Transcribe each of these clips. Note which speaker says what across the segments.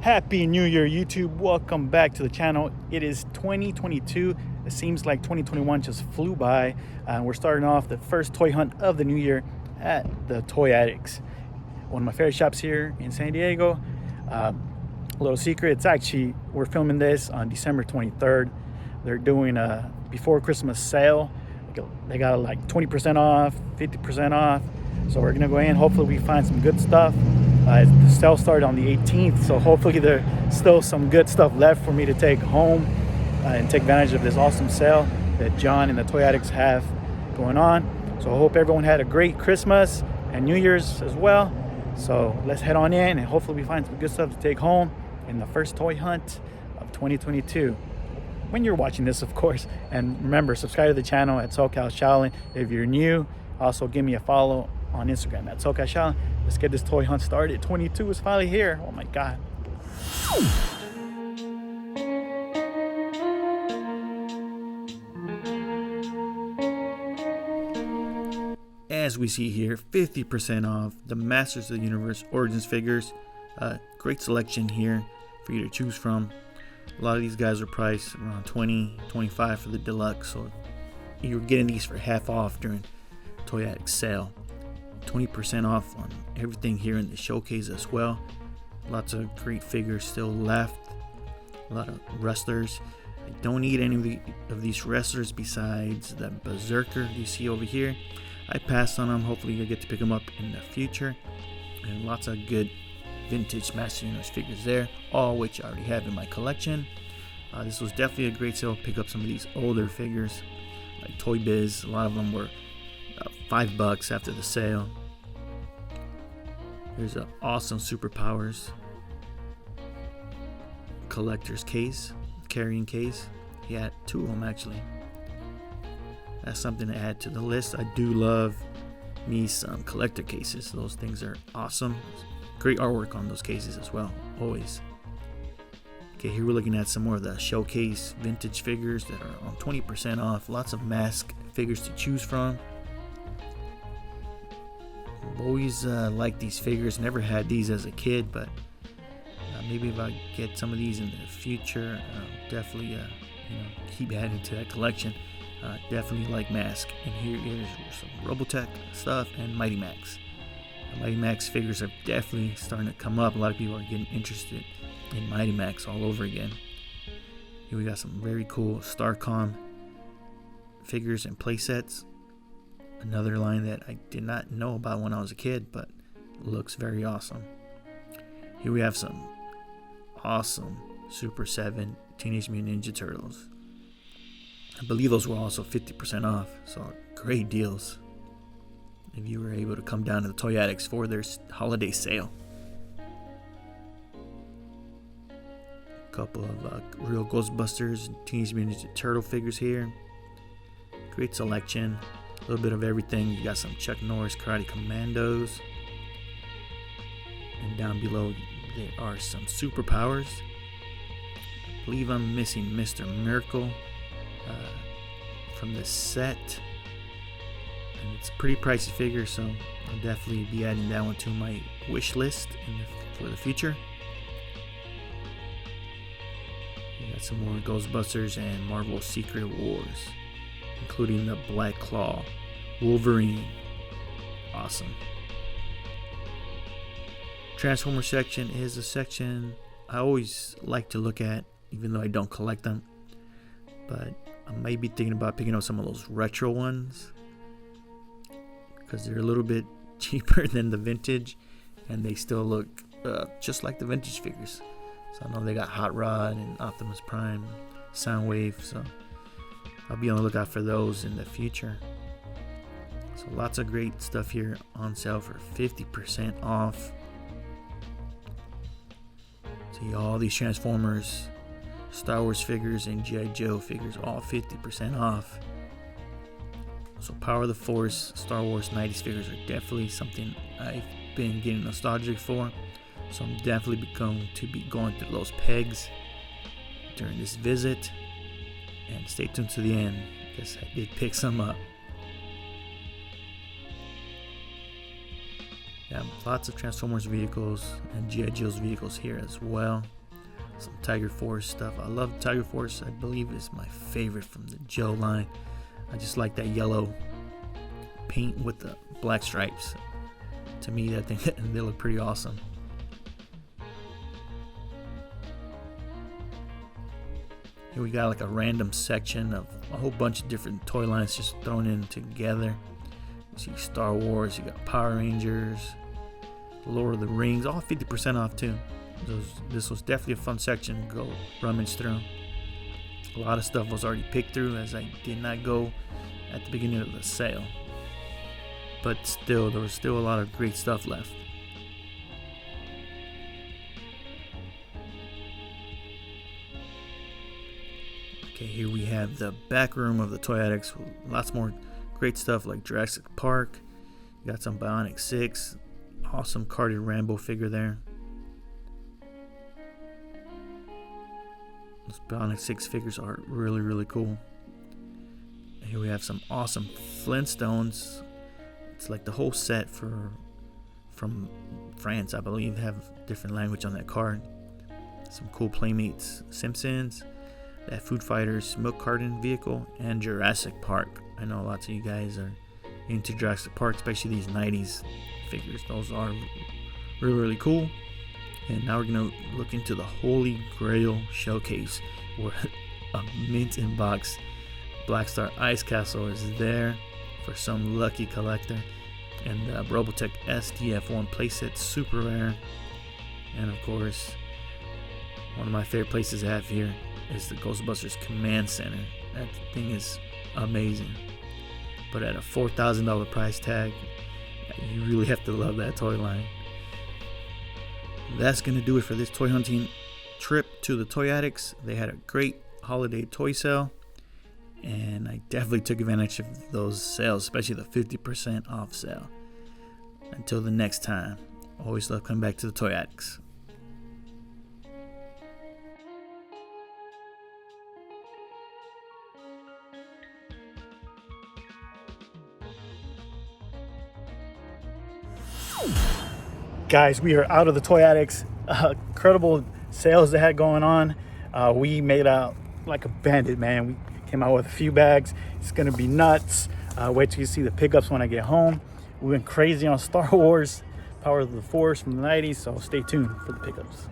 Speaker 1: Happy New Year, YouTube. Welcome back to the channel. It is 2022. It seems like 2021 just flew by. We're starting off the first toy hunt of the new year at the Toy Addicts, one of my favorite shops here in San Diego. A little secret, it's actually, we're filming this on December 23rd. They're doing a before Christmas sale. They got like 20% off, 50% off. So we're gonna go in, hopefully we find some good stuff. The sale started on the 18th, so hopefully there's still some good stuff left for me to take home and take advantage of this awesome sale that John and the Toy Addicts have going on. So I hope everyone had a great Christmas and New Year's as well. So let's head on in and hopefully we find some good stuff to take home in the first toy hunt of 2022. When you're watching this, of course. And remember, subscribe to the channel at SoCal Shaolin. If you're new, also give me a follow on Instagram at SoCal Shaolin. Let's get this toy hunt started. 22 is finally here. Oh my God. As we see here, 50% off the Masters of the Universe Origins figures. Great selection here for you to choose from. A lot of these guys are priced around $20, $25 for the deluxe, so you're getting these for half off during Toy Addict sale. 20% off on everything here in the showcase as well. Lots of great figures still left. A lot of wrestlers. I don't need any of these wrestlers besides the Berserker you see over here. I passed on them. Hopefully you'll get to pick them up in the future. And lots of good vintage Master Universe figures there, all which I already have in my collection. This was definitely a great sale. Pick up some of these older figures like Toy Biz. A lot of them were $5 after the sale. Here's an awesome Superpowers collector's case, carrying case. He had two of them actually. That's something to add to the list. I do love me some collector cases. Those things are awesome. Great artwork on those cases as well, always. Okay, here we're looking at some more of the showcase vintage figures that are on 20% off. Lots of mask figures to choose from. I've always liked these figures. Never had these as a kid, but maybe if I get some of these in the future, I'll definitely keep adding to that collection. Definitely like mask. And here is some Robotech stuff and Mighty Max. Mighty Max figures are definitely starting to come up. A lot of people are getting interested in Mighty Max all over again. Here we got some very cool Starcom figures and play sets. Another line that I did not know about when I was a kid, but looks very awesome. Here we have some awesome Super 7 Teenage Mutant Ninja Turtles. I believe those were also 50% off, so great deals if you were able to come down to the Toy Addicts for their holiday sale. A couple of real Ghostbusters, Teenage Mutant Ninja Turtle figures here. Great selection. A little bit of everything. You got some Chuck Norris Karate Commandos. And down below there are some Superpowers. I believe I'm missing Mr. Miracle from this set. And it's a pretty pricey figure, so I'll definitely be adding that one to my wish list for the future. We got some more Ghostbusters and Marvel Secret Wars, including the Black Claw, Wolverine. Awesome. Transformer section is a section I always like to look at, even though I don't collect them. But I might be thinking about picking up some of those retro ones, because they're a little bit cheaper than the vintage and they still look just like the vintage figures. So I know they got Hot Rod and Optimus Prime, Soundwave, so I'll be on the lookout for those in the future. So lots of great stuff here on sale for 50% off. See all these Transformers, Star Wars figures, and G.I. Joe figures all 50% off. So Power of the Force, Star Wars 90s figures are definitely something I've been getting nostalgic for. So I'm definitely going to be going through those pegs during this visit. And stay tuned to the end, because I did pick some up. Yeah, lots of Transformers vehicles and G.I. Joe's vehicles here as well. Some Tiger Force stuff. I love Tiger Force. I believe is my favorite from the Joe line. I just like that yellow paint with the black stripes. To me, I think they look pretty awesome. Here we got like a random section of a whole bunch of different toy lines just thrown in together. You see Star Wars, you got Power Rangers, Lord of the Rings, all 50% off too. This was definitely a fun section to go rummage through. A lot of stuff was already picked through as I did not go at the beginning of the sale. But still, there was still a lot of great stuff left. Okay, here we have the back room of the Toy Addicts. Lots more great stuff like Jurassic Park. You got some Bionic 6. Awesome carded Rambo figure there. Those Bionic 6 figures are really, really cool. And here we have some awesome Flintstones. It's like the whole set from France, I believe. They have different language on that card. Some cool Playmates Simpsons. That Food Fighters milk carton vehicle and Jurassic Park. I know lots of you guys are into Jurassic Park, especially these 90s figures. Those are really, really cool. And now we're going to look into the Holy Grail Showcase, where a mint in box Black Star Ice Castle is there for some lucky collector. And the Robotech SDF1 playset, super rare. And of course, one of my favorite places to have here is the Ghostbusters Command Center. That thing is amazing. But at a $4,000 price tag, you really have to love that toy line. That's going to do it for this toy hunting trip to the Toy Addicts. They had a great holiday toy sale, and I definitely took advantage of those sales, especially the 50% off sale. Until the next time, always love coming back to the Toy Addicts. Guys, we are out of the Toy Addicts. Incredible sales they had going on. We made out like a bandit, man. We came out with a few bags. It's gonna be nuts. Wait till you see the pickups when I get home. We went crazy on Star Wars, Power of the Force from the 90s, so stay tuned for the pickups.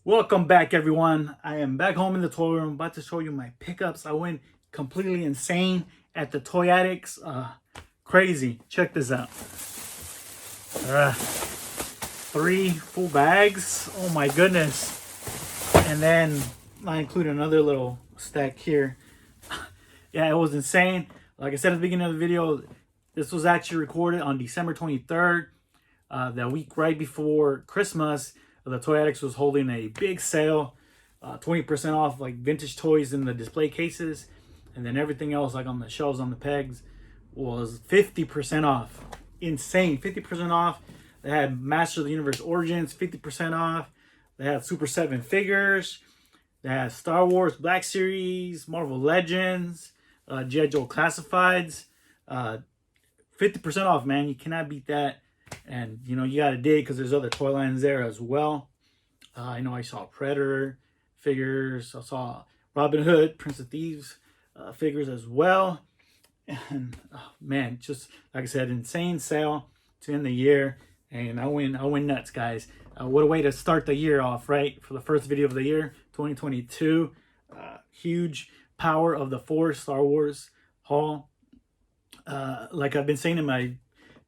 Speaker 1: Welcome back, everyone. I am back home in the toy room, about to show you my pickups. I went completely insane at the Toy Addicts. Crazy. Check this out. 3 full bags. Oh my goodness. And then I include another little stack here. Yeah, it was insane. Like I said at the beginning of the video, this was actually recorded on December 23rd, that week right before Christmas. The Toy Addicts was holding a big sale, 20% off like vintage toys in the display cases, and then everything else like on the shelves on the pegs was 50% off. Insane, 50% off. They had Master of the Universe Origins 50% off. They had Super 7 figures. They had Star Wars Black Series, Marvel Legends, G.I. Joe Classifieds. 50% off, man. You cannot beat that. And, you know, you got to dig because there's other toy lines there as well. I know I saw Predator figures. I saw Robin Hood, Prince of Thieves figures as well. And, man, just, like I said, insane sale to end the year. And I win nuts, guys. What a way to start the year off, right? For the first video of the year, 2022. Huge Power of the Force Star Wars haul. Like I've been saying in my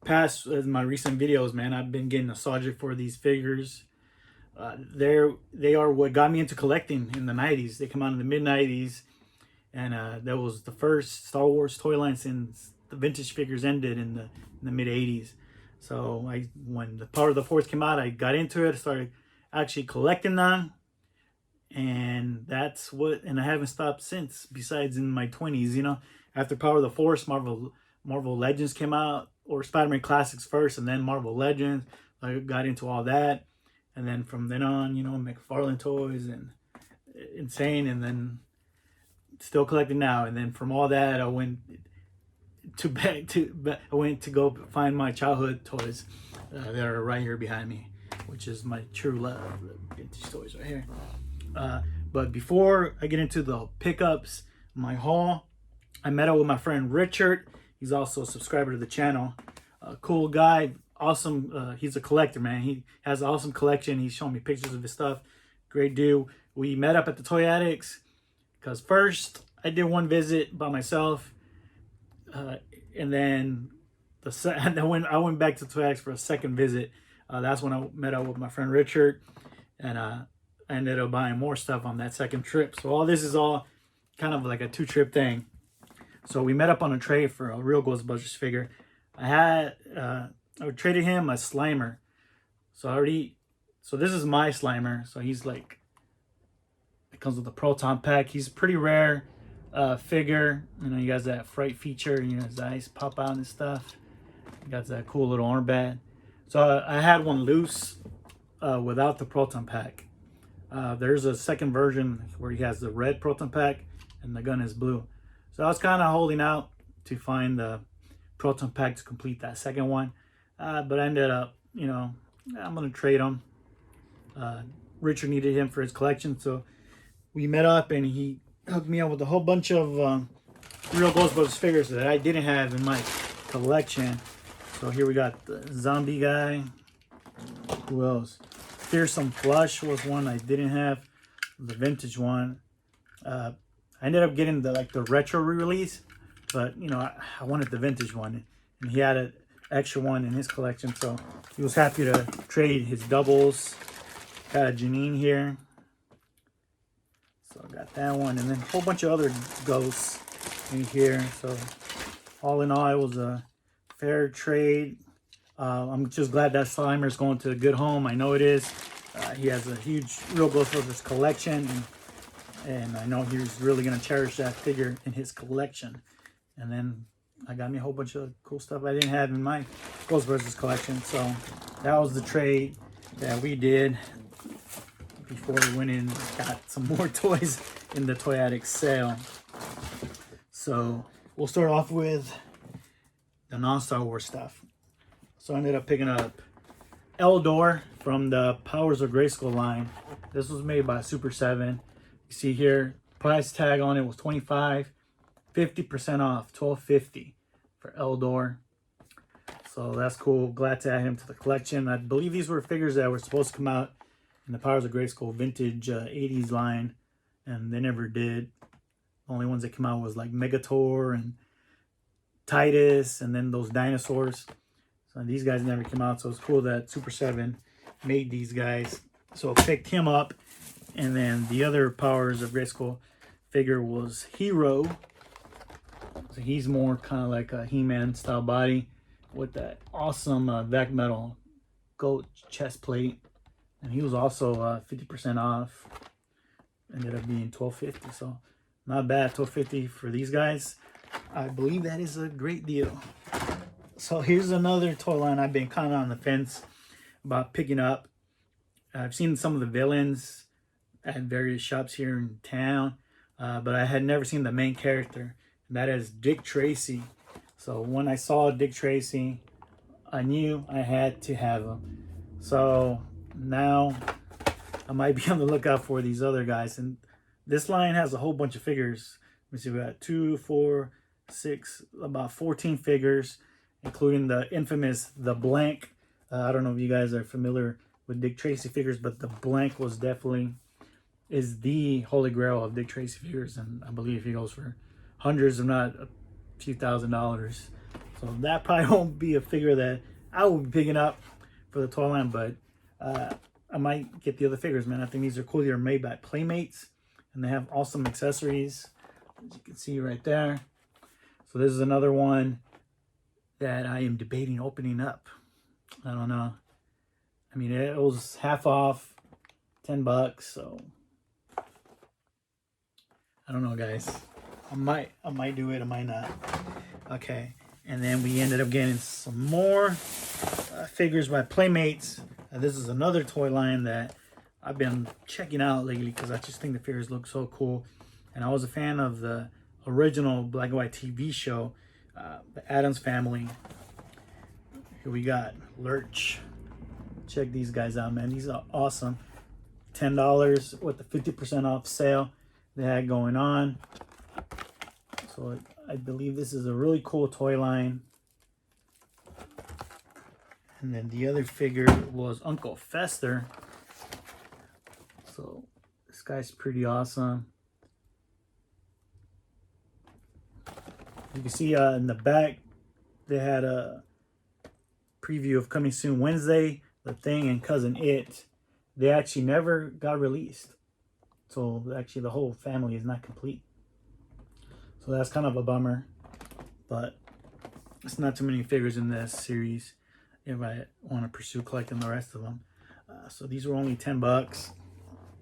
Speaker 1: my recent videos, man, I've been getting nostalgic for these figures. They are what got me into collecting in the 90s. They come out in the mid-90s, and that was the first Star Wars toy line since the vintage figures ended in the mid-80s. So when the Power of the Force came out, I got into it. I started actually collecting them. And that's what, and I haven't stopped since, besides in my 20s, you know, after Power of the Force, Marvel Legends came out, or Spider-Man Classics first, and then Marvel Legends. I got into all that. And then from then on, you know, McFarlane toys and insane, and then still collecting now. And then from all that, I went I went to go find my childhood toys that are right here behind me, which is my true love, vintage toys right here. But before I get into the pickups, my haul, I met up with my friend Richard. He's also a subscriber to the channel. Cool guy, awesome. He's a collector, man. He has an awesome collection. He's showing me pictures of his stuff. Great dude. We met up at the Toy Addicts because first I did one visit by myself, and then I went back to Toy Addicts for a second visit. That's when I met up with my friend Richard, and I ended up buying more stuff on that second trip. So all this is all kind of like a 2-trip thing. So we met up on a trade for a real Ghostbusters figure. I traded him a Slimer. So this is my Slimer. So he's like, it comes with a proton pack. He's a pretty rare figure. You know, he has that fright feature. You know, his eyes pop out and stuff. He got that cool little armband. So I had one loose without the proton pack. There's a second version where he has the red proton pack and the gun is blue. So I was kind of holding out to find the proton pack to complete that second one. But I ended up, you know, I'm going to trade him. Richard needed him for his collection. So we met up and he hooked me up with a whole bunch of real Ghostbusters figures that I didn't have in my collection. So here we got the zombie guy. Who else? Fearsome Flush was one I didn't have. The vintage one. I ended up getting the retro re-release, but you know, I wanted the vintage one, and he had an extra one in his collection, so he was happy to trade his doubles. Got a Janine here, so I got that one, and then a whole bunch of other ghosts in here. So all in all, it was a fair trade. I'm just glad that Slimer is going to a good home. I know it is. He has a huge Real Ghostbusters collection, and I know he's really going to cherish that figure in his collection. And then I got me a whole bunch of cool stuff I didn't have in my Ghostbusters collection. So that was the trade that we did before we went in and got some more toys in the Toy Addicts sale. So we'll start off with the non-Star Wars stuff. So I ended up picking up Eldor from the Powers of Grayskull line. This was made by Super 7. You see here, price tag on it was $25, 50% off, $12.50 for Eldor. So that's cool. Glad to add him to the collection. I believe these were figures that were supposed to come out in the Powers of Grayskull vintage 80s line, and they never did. The only ones that came out was like Megator and Titus, and then those dinosaurs. So these guys never came out, so it's cool that Super 7 made these guys. So I picked him up, and then the other Powers of Grayskull figure was Hero. So he's more kind of like a He-Man style body with that awesome Vac Metal goat chest plate, and he was also 50% off. Ended up being $12.50, so not bad. $12.50 for these guys. I believe that is a great deal. So here's another toy line I've been kind of on the fence about picking up. I've seen some of the villains at various shops here in town, but I had never seen the main character, and that is Dick Tracy. So when I saw Dick Tracy, I knew I had to have him. So now I might be on the lookout for these other guys. And this line has a whole bunch of figures. Let me see, we got 2, 4, 6, about 14 figures, including the infamous The Blank. I don't know if you guys are familiar with Dick Tracy figures, but The Blank was definitely is the holy grail of Dick Tracy figures, and I believe he goes for hundreds, if not a few $1,000s. So that probably won't be a figure that I will be picking up for the toy line, but I might get the other figures, man. I think these are cool. They're made by Playmates, and they have awesome accessories, as you can see right there. So this is another one that I am debating opening up. I don't know. I mean, it was half off. $10. So I don't know, guys. I might do it. I might not. Okay. And then we ended up getting some more figures by Playmates. This is another toy line that I've been checking out lately because I just think the figures look so cool. And I was a fan of the original black and white TV show, the Addams Family. Here we got Lurch. Check these guys out, man. These are awesome. $10 with the 50% off sale they had going on. So I believe this is a really cool toy line. And then the other figure was Uncle Fester. So this guy's pretty awesome. You can see in the back, they had a preview of Coming Soon Wednesday, The Thing, and Cousin It. They actually never got released. So actually the whole family is not complete. So that's kind of a bummer. But it's not too many figures in this series if I want to pursue collecting the rest of them. So these were only $10.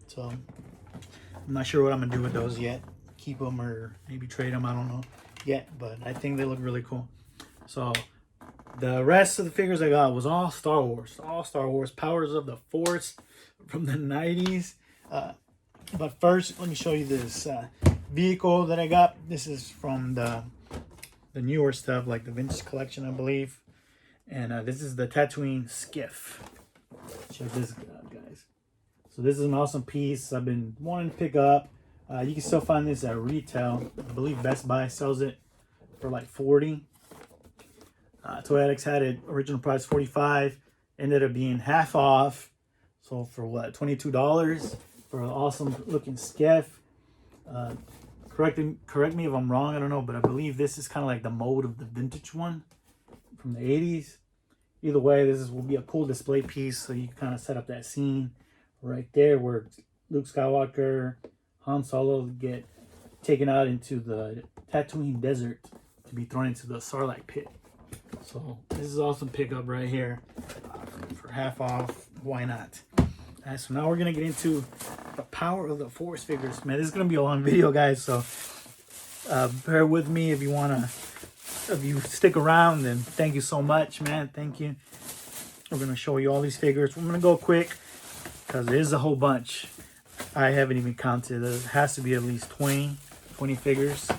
Speaker 1: So I'm not sure what I'm going to do with those yet. Keep them or maybe trade them. I don't know yet. But I think they look really cool. So the rest of the figures I got was all Star Wars. All Star Wars. Powers of the Force from the 90s. But first, let me show you this vehicle that I got. This is from the newer stuff, like the vintage collection, I believe. And this is the Tatooine skiff. Check this out, guys. So this is an awesome piece I've been wanting to pick up. You can still find this at retail. I believe Best Buy sells it for like $40. Toy Addicts had it original price $45. Ended up being half off. So for what, $22 for an awesome looking skiff. Correct me if I'm wrong, I don't know, but I believe this is kind of like the mold of the vintage one from the 80s. Either way, will be a cool display piece, so you can kind of set up that scene right there where Luke Skywalker, Han Solo get taken out into the Tatooine desert to be thrown into the Sarlacc pit. So this is awesome pickup right here for half off. Why not? Alright, so now we're gonna get into the Power of the Force figures. Man, this is gonna be a long video, guys. So bear with me if you stick around. Then thank you so much, man. Thank you. We're gonna show you all these figures. We're gonna go quick because there is a whole bunch. I haven't even counted. There has to be at least 20 figures.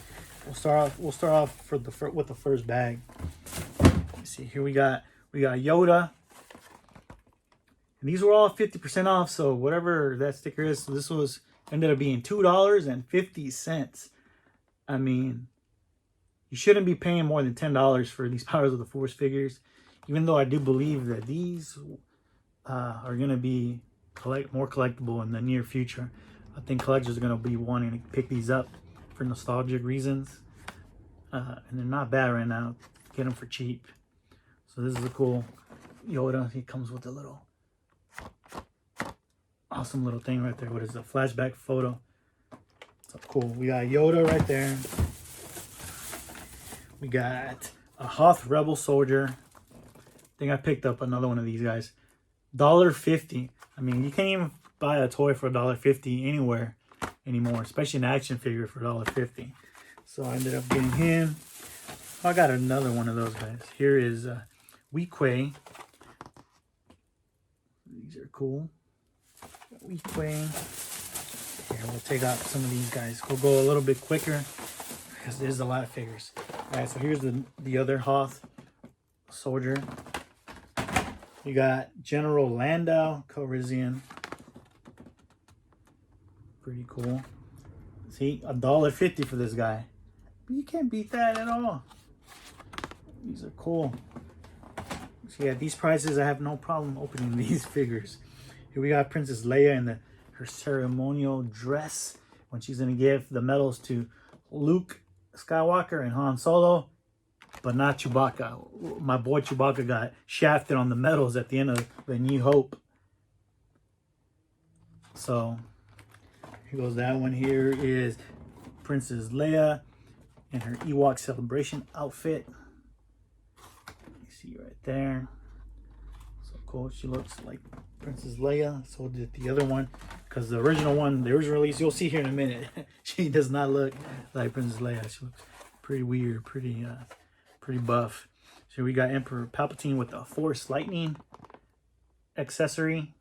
Speaker 1: We'll start off with the first bag. Let's see, here we got Yoda. And these were all 50% off, so whatever that sticker is, so this ended up being $2.50. I mean, you shouldn't be paying more than $10 for these Powers of the Force figures, even though I do believe that these are going to be more collectible in the near future. I think collectors are going to be wanting to pick these up for nostalgic reasons. And they're not bad right now. Get them for cheap. So this is a cool Yoda. He comes with a little awesome little thing right there. What is a flashback photo? So cool. We got Yoda right there. We got a Hoth Rebel Soldier. I think I picked up another one of these guys. $1.50. I mean, you can't even buy a toy for $1.50 anywhere anymore, especially an action figure for $1.50. So I ended up getting him. Oh, I got another one of those guys. Here is Weequay. These are cool. Weequay. Here, we'll take out some of these guys. We'll go a little bit quicker because there's a lot of figures. All right, so here's the other Hoth Soldier. You got General Landau Calrissian. Pretty cool. See, $1.50 for this guy. But you can't beat that at all. These are cool. So yeah, these prices, I have no problem opening these figures. Here we got Princess Leia in her ceremonial dress when she's going to give the medals to Luke Skywalker and Han Solo, but not Chewbacca. My boy Chewbacca got shafted on the medals at the end of the New Hope. So here goes that one. Here is Princess Leia in her Ewok celebration outfit. You see right there. So cool. She looks like Princess Leia. So did the other one, because the original one, the original release, you'll see here in a minute. She does not look like Princess Leia. She looks pretty weird, pretty buff. So we got Emperor Palpatine with the Force Lightning accessory,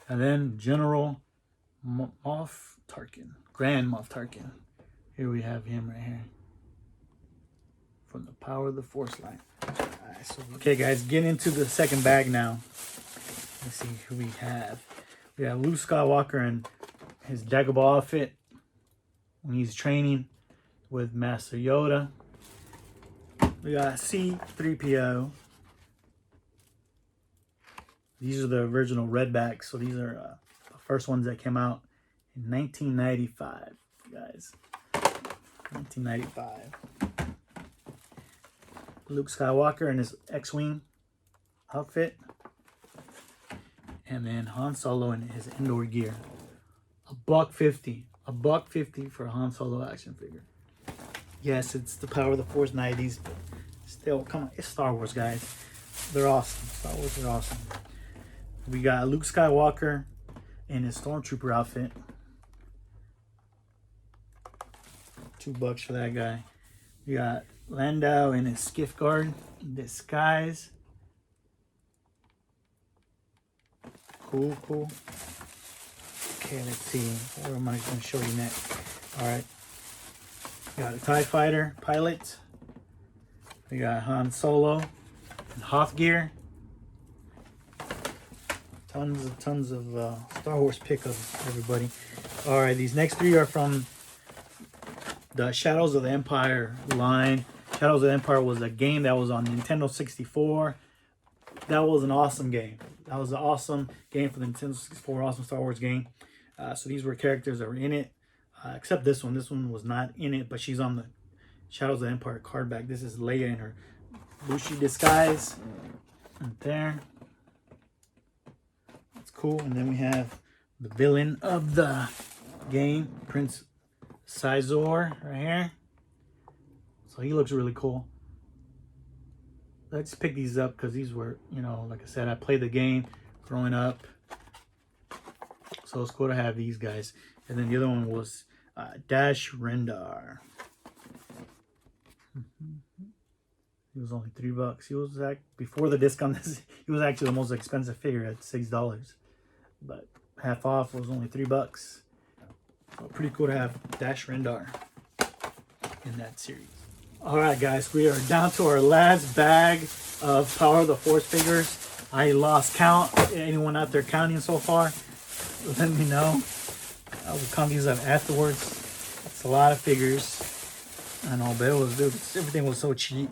Speaker 1: and then General Moff Tarkin, Grand Moff Tarkin. Here we have him right here from the Power of the Force line. Right, so okay, guys, get into the second bag now. Let's see who we have. We have Luke Skywalker and his Dagobah outfit when he's training with Master Yoda. We got C-3PO. These are the original redbacks, so these are the first ones that came out in 1995, guys. 1995. Luke Skywalker in his X-Wing outfit. And then Han Solo in his indoor gear. $150. $150 for a Han Solo action figure. Yes, it's the Power of the Force 90s, but still, come on, it's Star Wars, guys. They're awesome. Star Wars are awesome. We got Luke Skywalker in his Stormtrooper outfit. $2 for that guy. We got Lando in his Skiff Guard disguise. Cool. Okay, let's see. What am I going to show you next? All right. We got a TIE Fighter pilot. We got Han Solo and Hoth gear. Tons of Star Wars pickups, everybody. All right, these next three are from the Shadows of the Empire line. Shadows of the Empire was a game that was on Nintendo 64. That was an awesome game. That was an awesome game for the Nintendo 64. Awesome Star Wars game. So these were characters that were in it, except this one. This one was not in it, but she's on the Shadows of the Empire card back. This is Leia in her Bushi disguise. Right there. That's cool. And then we have the villain of the game, Prince Sizor, right here. So he looks really cool. Let's pick these up because these were, you know, like I said, I played the game growing up. So it's cool to have these guys. And then the other one was Dash Rendar. He was only $3. He was like, before the discount, he was actually the most expensive figure at $6. But half off was only $3. So pretty cool to have Dash Rendar in that series. All right, guys, we are down to our last bag of Power of the Force figures. I lost count. Anyone out there counting so far? Let me know. I will count these up afterwards. It's a lot of figures. I know, but everything was so cheap.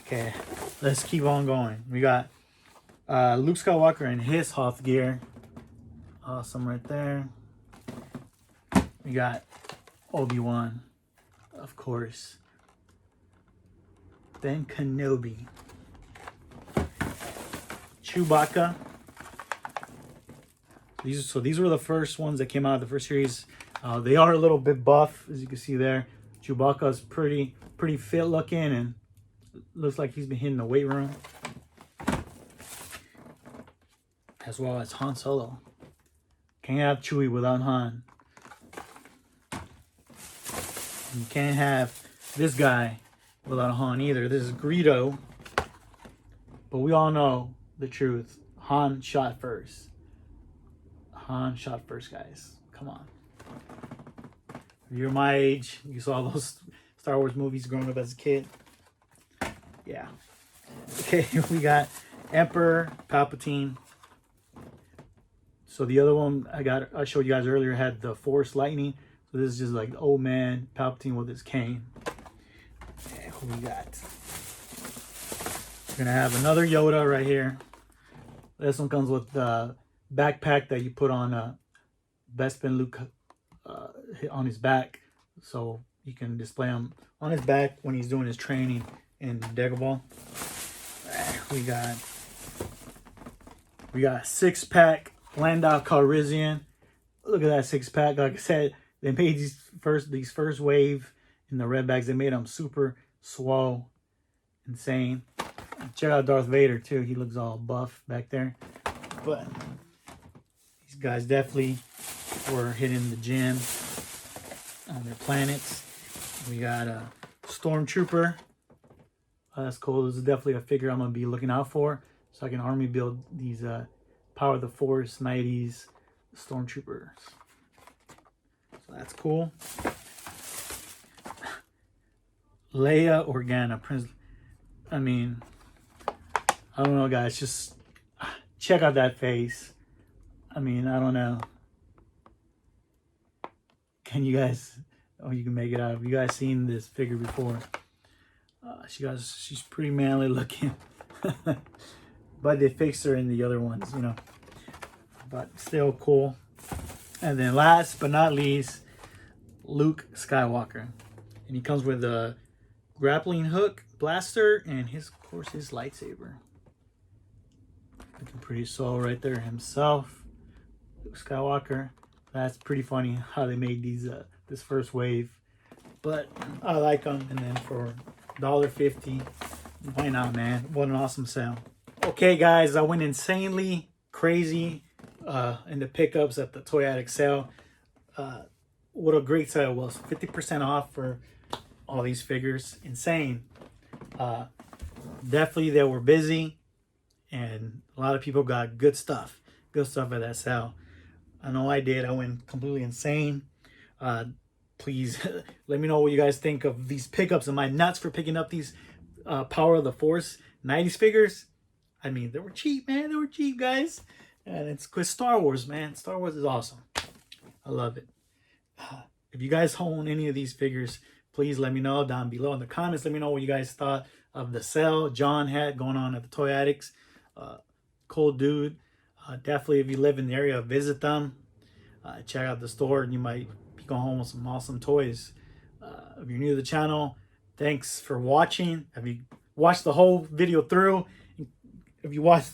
Speaker 1: Okay, let's keep on going. We got Luke Skywalker in his Hoth gear. Awesome right there. We got Obi-Wan, of course. Then Kenobi. Chewbacca. These were the first ones that came out of the first series. They are a little bit buff, as you can see there. Chewbacca's pretty fit looking and looks like he's been hitting the weight room. As well as Han Solo. Can't have Chewie without Han. You can't have this guy without Han either. This is Greedo. But we all know the truth. Han shot first. Han shot first, guys. Come on. If you're my age, you saw those Star Wars movies growing up as a kid. Yeah. Okay, we got Emperor Palpatine. So the other one I showed you guys earlier had the Force Lightning. So this is just like the old man Palpatine with his cane. Okay, who we got? We're gonna have another Yoda right here. This one comes with the backpack that you put on Bespin Luke on his back, so you can display him on his back when he's doing his training in Dagobah. We got 6-pack Lando Calrissian. Look at that 6-pack. Like I said, they made these first wave in the red bags. They made them super swole, insane. Check out Darth Vader too. He looks all buff back there. but these guys definitely were hitting the gym on their planets. We got a Stormtrooper. That's cool. This is definitely a figure I'm gonna be looking out for, so I can army build these Power of the Force 90s Stormtroopers. So that's cool. Leia Organa, Prince. I mean, I don't know, guys. Just check out that face. I mean, I don't know. Can you guys? Oh, you can make it out. Have you guys seen this figure before? She's pretty manly looking. But they fixed her in the other ones, you know. But still cool. And then last but not least, Luke Skywalker. And he comes with a grappling hook, blaster, and of course his lightsaber. Looking pretty swell right there himself. Luke Skywalker. That's pretty funny how they made these this first wave. But I like them. And then for $1.50, why not, man? What an awesome sale. Okay, guys, I went insanely crazy in the pickups at the Toy Addicts sale. What a great sale it was. 50% off for all these figures. Insane. Definitely they were busy, and a lot of people got good stuff at that sale. I know I did. I went completely insane. Please let me know what you guys think of these pickups. Am I nuts for picking up these Power of the Force 90s figures? I mean, they were cheap, man. They were cheap, guys. And it's with Star Wars, man. Star Wars is awesome. I love it. If you guys own any of these figures, please let me know down below in the comments. Let me know what you guys thought of the sale John had going on at the Toy Addicts. Cool dude. Definitely, if you live in the area, visit them. Check out the store, and you might be going home with some awesome toys. If you're new to the channel, thanks for watching. Have you watched the whole video through? If you watched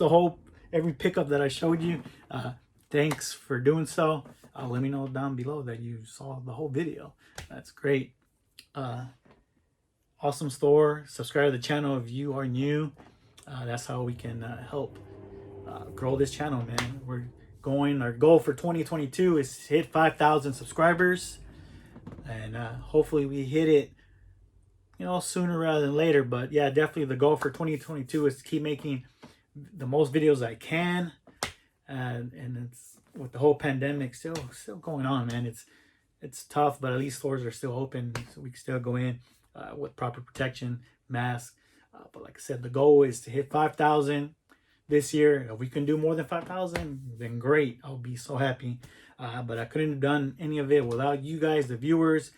Speaker 1: every pickup that I showed you, thanks for doing so. Let me know down below that you saw the whole video. That's great. Awesome store. Subscribe to the channel if you are new. That's how we can help grow this channel, man. Our goal for 2022 is to hit 5,000 subscribers, and hopefully we hit it, you know, sooner rather than later. But yeah, definitely the goal for 2022 is to keep making the most videos I can, and it's with the whole pandemic still going on, man. It's tough, but at least stores are still open, so we can still go in with proper protection, mask. But like I said, the goal is to hit 5,000 this year. If we can do more than 5,000, then great. I'll be so happy. But I couldn't have done any of it without you guys, the viewers,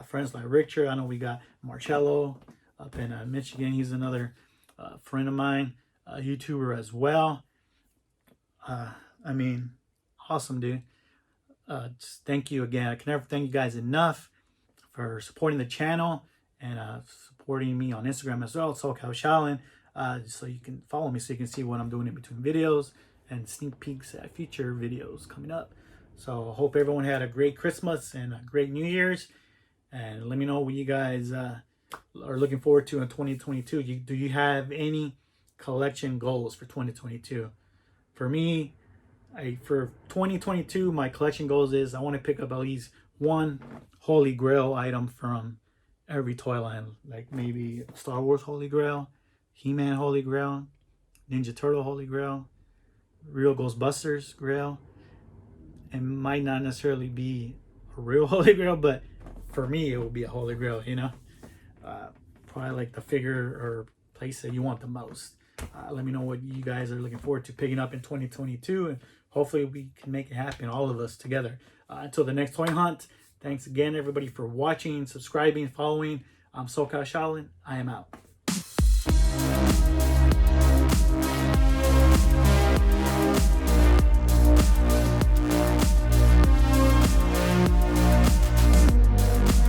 Speaker 1: friends like Richard. I know we got Marcello up in Michigan. He's another friend of mine, a YouTuber as well. I mean, awesome, dude. Just thank you again. I can never thank you guys enough for supporting the channel and supporting me on Instagram as well, SoCal Shaolin. So you can follow me so you can see what I'm doing in between videos and sneak peeks at future videos coming up. So I hope everyone had a great Christmas and a great New Year's. And let me know what you guys are looking forward to in 2022. Do you have any collection goals for 2022? For me, for 2022, my collection goals is I want to pick up at least one Holy Grail item from every toy line, like maybe Star Wars Holy Grail, He-Man Holy Grail, Ninja Turtle Holy Grail, real Ghostbusters Grail. It might not necessarily be a real Holy Grail, but for me it will be a Holy Grail, you know. Probably like the figure or place that you want the most. Let me know what you guys are looking forward to picking up in 2022, and hopefully we can make it happen, all of us together. Until the next toy hunt, thanks again everybody for watching, subscribing, following. I'm SoCal Shaolin. I am out.